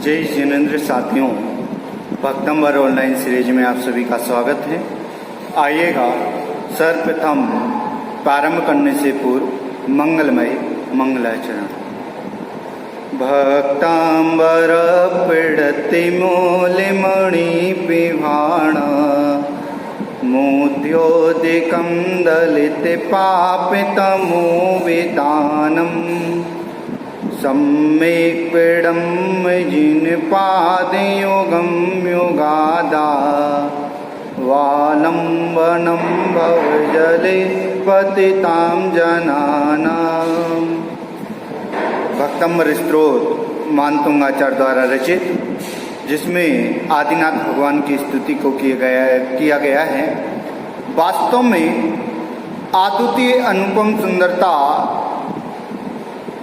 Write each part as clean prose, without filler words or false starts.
जय जिनेंद्र साथियों, भक्तंबर online series में आप सभी का स्वागत है। आइएगा सर्वप्रथम प्रारंभ करने से पूर्व मंगलमय मंगलाचरण। भक्तांबर पीड़ति मूलिमणि पिभाण मोद्योदिकं दलित पापितमो वितानम् सम्यक् पीडं जिन पादयोगं योगादा वालंबनं भवजले पतितां जनानां। भक्तंबर स्तोत्र मानतुंगाचार्य द्वारा रचित, जिसमें आदिनाथ भगवान की स्तुति को किया गया है। वास्तव में अद्वितीय अनुपम सुंदरता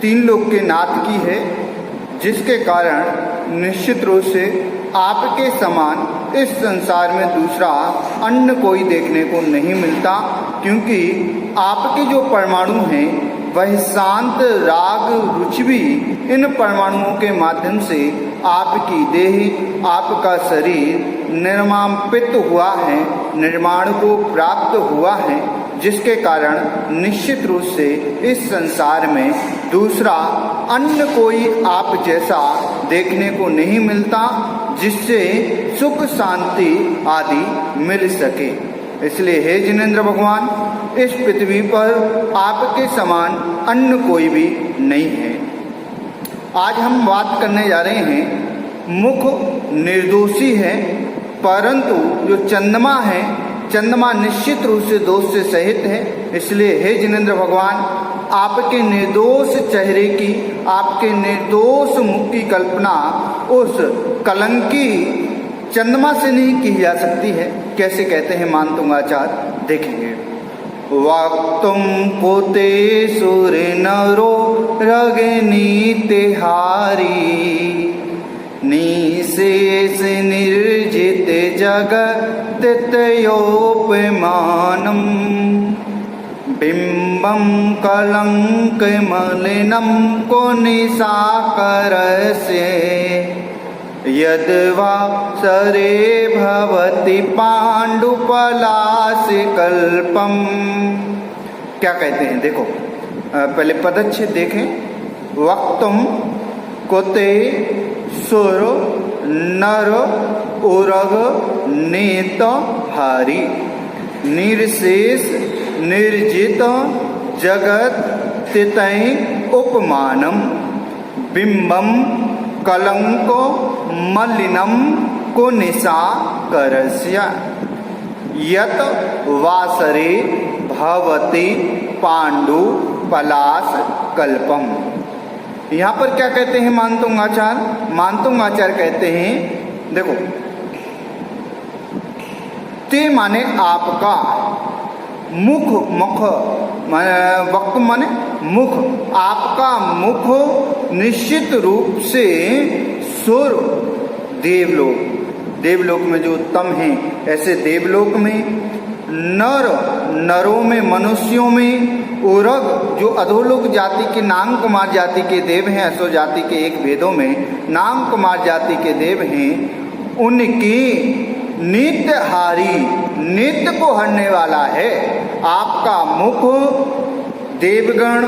तीन लोक के नाथ की है, जिसके कारण निश्चित रूप से आपके समान इस संसार में दूसरा अन्य कोई देखने को नहीं मिलता, क्योंकि आपके जो परमाणु हैं वह शांत राग रुचि भी इन परमाणुओं के माध्यम से आपकी देह, आपका शरीर निर्मापित हुआ है, निर्माण को प्राप्त हुआ है, जिसके कारण निश्चित रूप से इस संसार में दूसरा अन्य कोई आप जैसा देखने को नहीं मिलता, जिससे सुख शांति आदि मिल सके। इसलिए हे जिनेंद्र भगवान, इस पृथ्वी पर आपके समान अन्य कोई भी नहीं है। आज हम बात करने जा रहे हैं, मुख निर्दोषी है, परंतु जो चंद्रमा है, चंद्रमा निश्चित रूप से दोष से सहित है। इसलिए हे जिनेंद्र भगवान, आपके निर्दोष चेहरे की, आपके निर्दोष मुख की कल्पना उस कलंकी चंद्रमा से नहीं की जा सकती है। कैसे कहते हैं मानतुंगाचार्य, देखेंगे। वक्तुम कोते सुर नरो रगनी तिहारी निशेष निर्जित जगत तयोपमानम् बिंबं कलंक मलिनं को निशाकरस्य यद्वा सरे भवति पाण्डुपलाशकल्पम्। क्या कहते हैं, देखो पहले पदच्छेद देखें। वक्तुम कोते सुर नर उरग नेत हारी निर्शेष निर्जित जगत तितय उपमानम बिंबम कलंको मलिनम को निशा करस्य यत वासरे भवति पांडु पलाश कल्पम। यहाँ पर क्या कहते हैं मानतुंगाचार्य? मानतुंगाचार्य कहते हैं, देखो, ते माने आपका, मुख मुख वक्त माने मुख, आपका मुख निश्चित रूप से सुर देवलोक, देवलोक में जो उत्तम हैं ऐसे देवलोक में, नर नरों में, मनुष्यों में, उरग जो अधोलोक जाति के नाग कुमार जाति के देव हैं, असो जाति के एक वेदों में नाग कुमार जाति के देव हैं, उनकी नित्यहारी, नित्य को हरने वाला है आपका मुख। देवगण,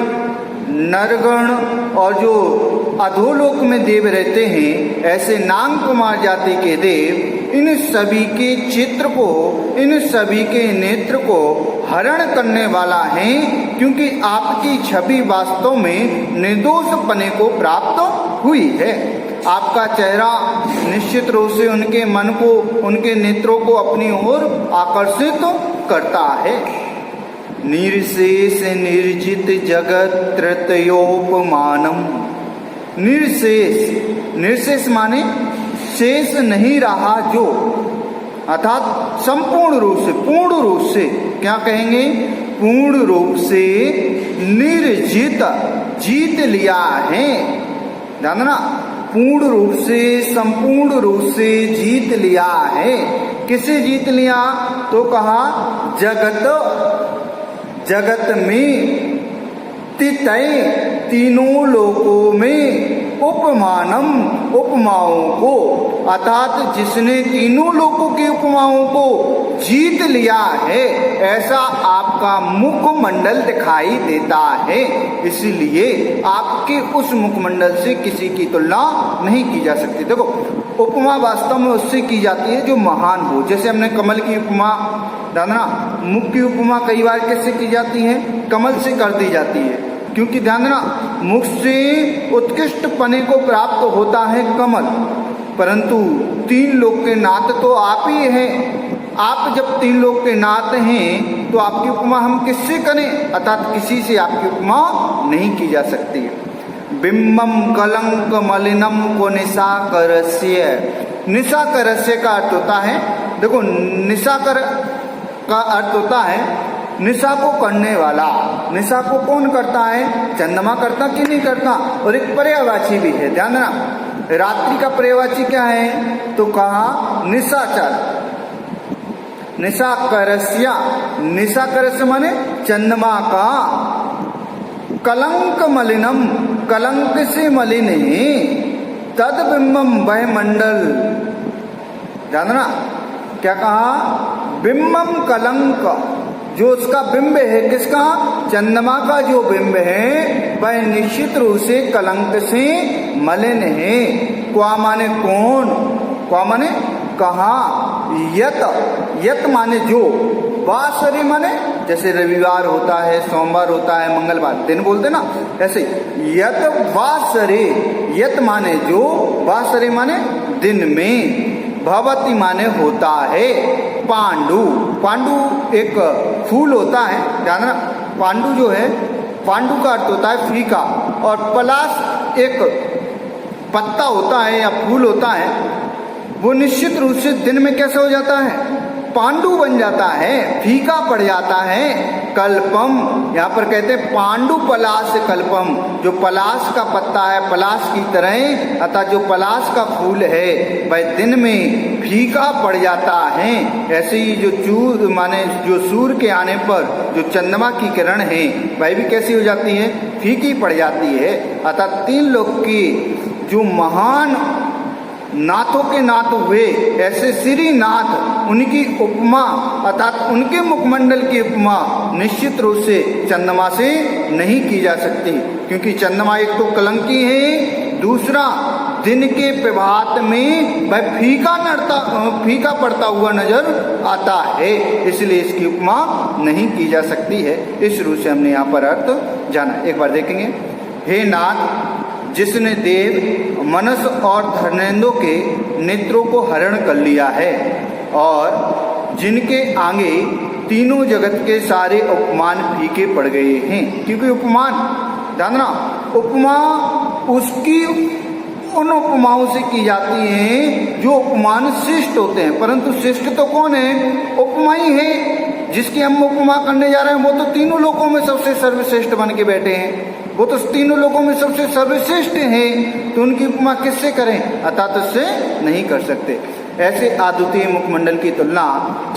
नरगण और जो अधोलोक में देव रहते हैं, ऐसे नाग कुमार जाति के देव, इन सभी के चित्र को, इन सभी के नेत्र को हरण करने वाला है, क्योंकि आपकी छवि वास्तव में निर्दोष पने को प्राप्त हुई है। आपका चेहरा निश्चित रूप से उनके मन को, उनके नेत्रों को अपनी ओर आकर्षित करता है। निर्शेष निर्जित जगत त्रयोपमानम। निर्शेष, निर्शेष माने शेष नहीं रहा जो, अर्थात संपूर्ण रूप से, पूर्ण रूप से, क्या कहेंगे, पूर्ण रूप से निर्जित, जीत लिया है, जानना, पूर्ण रूप से, संपूर्ण रूप से जीत लिया है। किसे जीत लिया? तो कहा जगत, जगत में तितय, तीनों लोकों में उपमानम उपमाओं को, अर्थात जिसने तीनों लोकों की उपमाओं को जीत लिया है ऐसा आपका मुखमंडल दिखाई देता है। इसलिए आपके उस मुखमंडल से किसी की तुलना नहीं की जा सकती। देखो, उपमा वास्तव में उससे की जाती है जो महान हो। जैसे हमने कमल की उपमा जानना, मुख की उपमा कई बार किससे की जाती है? कमल से कर दी जाती है, क्योंकि ध्यान देना मुख से उत्कृष्ट पने को प्राप्त होता है कमल, परंतु तीन लोक के नाथ तो आप ही हैं। आप जब तीन लोक के नाथ हैं तो आपकी उपमा हम किससे करें? अर्थात किसी से आपकी उपमा नहीं की जा सकती। बिंबम कलंक मलिनम को निशाकरस्य। निशाकरस्य का अर्थ होता है, देखो निशाकर का अर्थ होता है निशा को करने वाला। निशा को कौन करता है? चंद्रमा करता कि नहीं करता? और एक पर्यायवाची भी है, ध्यान देना। रात्रि का पर्यायवाची क्या है? तो कहा निशाचर। निशाकरस्य, निशाकरस्य माने चंद्रमा का। कलंक मलिनम, कलंक से मलिन है। तद बिंबम वह मंडल, जानना क्या कहा? बिंबम कलंक, जो उसका बिंब है, किसका? चंद्रमा का जो बिंब है वह निश्चित रूप से कलंक से मलिन है। क्वा माने कौन? क्वा माने कहा। यत, यत माने जो। वासरे माने जैसे रविवार होता है, सोमवार होता है, मंगलवार दिन बोलते ना, ऐसे यत वासरे। यत माने जो, वासरे माने दिन में, भवती माने होता है। पांडु, पांडु एक फूल होता है, जानना। पांडु जो है, पांडु का अर्थ होता है फीका, और पलाश एक पत्ता होता है या फूल होता है, वो निश्चित रूप से दिन में कैसा हो जाता है? पांडु बन जाता है, फीका पड़ जाता है। कल्पम, यहाँ पर कहते हैं पांडु पलाश कल्पम, जो पलाश का पत्ता है पलाश की तरह, अतः जो पलाश का फूल है वह दिन में फीका पड़ जाता है। ऐसे ही जो चूर माने जो सूर्य के आने पर जो चंद्रमा की किरण है वह भी कैसी हो जाती है? फीकी पड़ जाती है। अतः तीन लोग की जो महान नाथों के नाथ हुए, ऐसे श्रीनाथ, उनकी उपमा अर्थात उनके मुखमंडल की उपमा निश्चित रूप से चंद्रमा से नहीं की जा सकती, क्योंकि चंद्रमा एक तो कलंकी है, दूसरा दिन के प्रभात में वह फीका पड़ता हुआ नजर आता है, इसलिए इसकी उपमा नहीं की जा सकती है। इस रूप से हमने यहाँ पर अर्थ जाना। एक बार देखेंगे। हे नाथ, जिसने देव मनस और धर्मेंद्र के नेत्रों को हरण कर लिया है और जिनके आगे तीनों जगत के सारे उपमान फीके पड़ गए हैं। क्योंकि उपमान जानना, उपमा उसकी उन उपमाओं से की जाती है जो उपमान श्रेष्ठ होते हैं, परंतु श्रेष्ठ तो कौन है? उपमा ही है। जिसकी हम उपमा करने जा रहे हैं वो तो तीनों लोकों में सबसे सर्वश्रेष्ठ बन के बैठे हैं, वो तो तीनों लोगों में सबसे सर्वश्रेष्ठ हैं, तो उनकी उपमा किससे करें? अर्थात उससे नहीं कर सकते। ऐसे अद्वितीय मुखमंडल की तुलना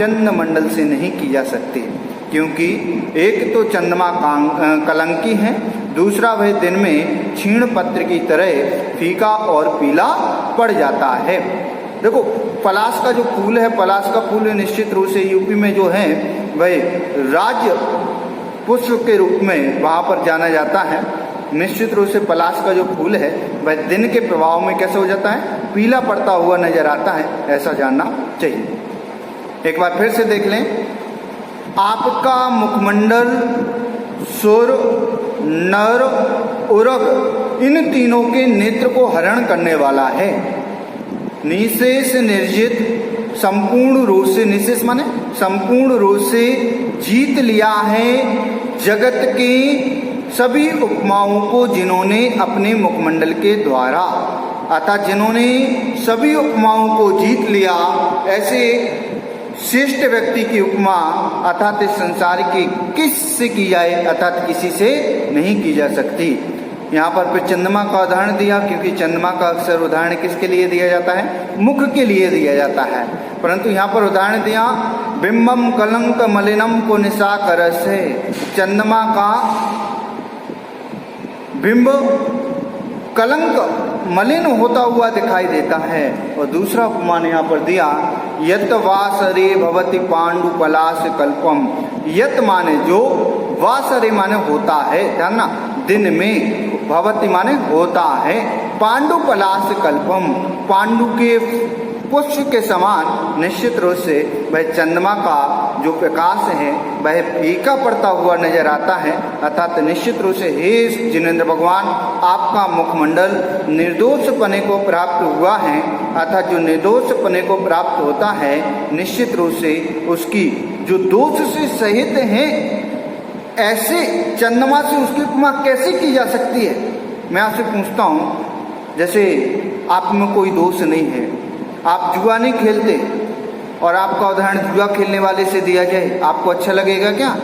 चंद्रमंडल से नहीं की जा सकती, क्योंकि एक तो चंद्रमा कलंकी है, दूसरा वह दिन में क्षीण पत्र की तरह फीका और पीला पड़ जाता है। देखो, पलाश का जो फूल है, पलाश का फूल निश्चित रूप से यूपी में जो है वह राज्य पुष्प के रूप में वहाँ पर जाना जाता है। निश्चित रूप से पलाश का जो फूल है वह दिन के प्रभाव में कैसे हो जाता है? पीला पड़ता हुआ नजर आता है, ऐसा जानना चाहिए। एक बार फिर से देख लें। आपका मुखमंडल सुर, नर, उरग इन तीनों के नेत्र को हरण करने वाला है। निशेष निर्जित संपूर्ण रूप से, निशेष माने संपूर्ण रूप से जीत लिया है जगत के सभी उपमाओं को, जिन्होंने अपने मुखमंडल के द्वारा, अर्थात जिन्होंने सभी उपमाओं को जीत लिया, ऐसे श्रेष्ठ व्यक्ति की उपमा अर्थात इस संसार की किस से की जाए? अर्थात किसी से नहीं की जा सकती। यहाँ पर फिर चंद्रमा का उदाहरण दिया, क्योंकि चंद्रमा का अक्सर उदाहरण किसके लिए दिया जाता है? मुख के लिए दिया जाता है, परंतु यहाँ पर उदाहरण दिया बिंबम कलंक मलिनम को निशाकरस है। चंद्रमा का बिंब कलंक मलिन होता हुआ दिखाई देता है। और दूसरा उपमान यहाँ पर दिया, यत वासरे भवति पांडु पलाश कल्पम। यत माने जो, वासरे माने होता है, ध्यान ना, दिन में, भवति माने होता है, पांडु पलाश कल्पम, पांडु के पुष्प के समान निश्चित रूप से वह चंद्रमा का जो प्रकाश है वह फीका पड़ता हुआ नजर आता है। अर्थात निश्चित रूप से हे जिनेंद्र भगवान, आपका मुखमंडल निर्दोष पने को प्राप्त हुआ है। अर्थात जो निर्दोष पने को प्राप्त होता है, निश्चित रूप से उसकी जो दोष से सहित है, ऐसे चंद्रमा से उसकी उपमा कैसे की जा सकती है? मैं आपसे पूछता हूँ, जैसे आप में कोई दोष नहीं है, आप जुआ नहीं खेलते और आपका उदाहरण जुआ खेलने वाले से दिया जाए, आपको अच्छा लगेगा क्या?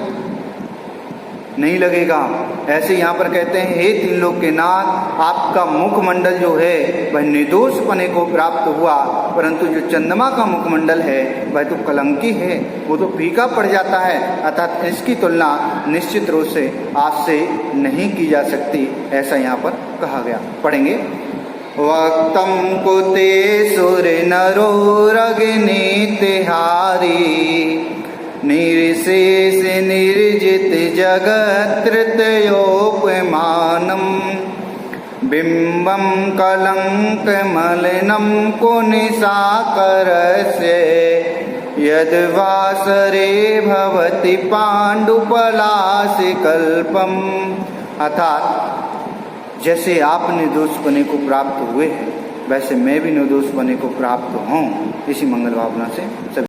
नहीं लगेगा। ऐसे यहाँ पर कहते हैं, हे तीन लोक के नाथ, आपका मुखमंडल जो है वह निर्दोष पने को प्राप्त हुआ, परंतु जो चंद्रमा का मुखमंडल है वह तो कलंकी है, वो तो फीका पड़ जाता है। अर्थात इसकी तुलना निश्चित रूप से आपसे नहीं की जा सकती, ऐसा यहाँ पर कहा गया। पढ़ेंगे, वक्तम कुते सुर नरो रग्नि तिहारी, निर्शेष निर्जित जगत तृतयोपमानम, बिंबम कलंक मलिनम कुनिशाकरस्य, यद वासरे भवति पांडुपलाश कल्पम। अर्थात जैसे आप निर्दोष पने को प्राप्त हुए हैं, वैसे मैं भी निर्दोष पने को प्राप्त हूँ। इसी मंगल भावना से सभी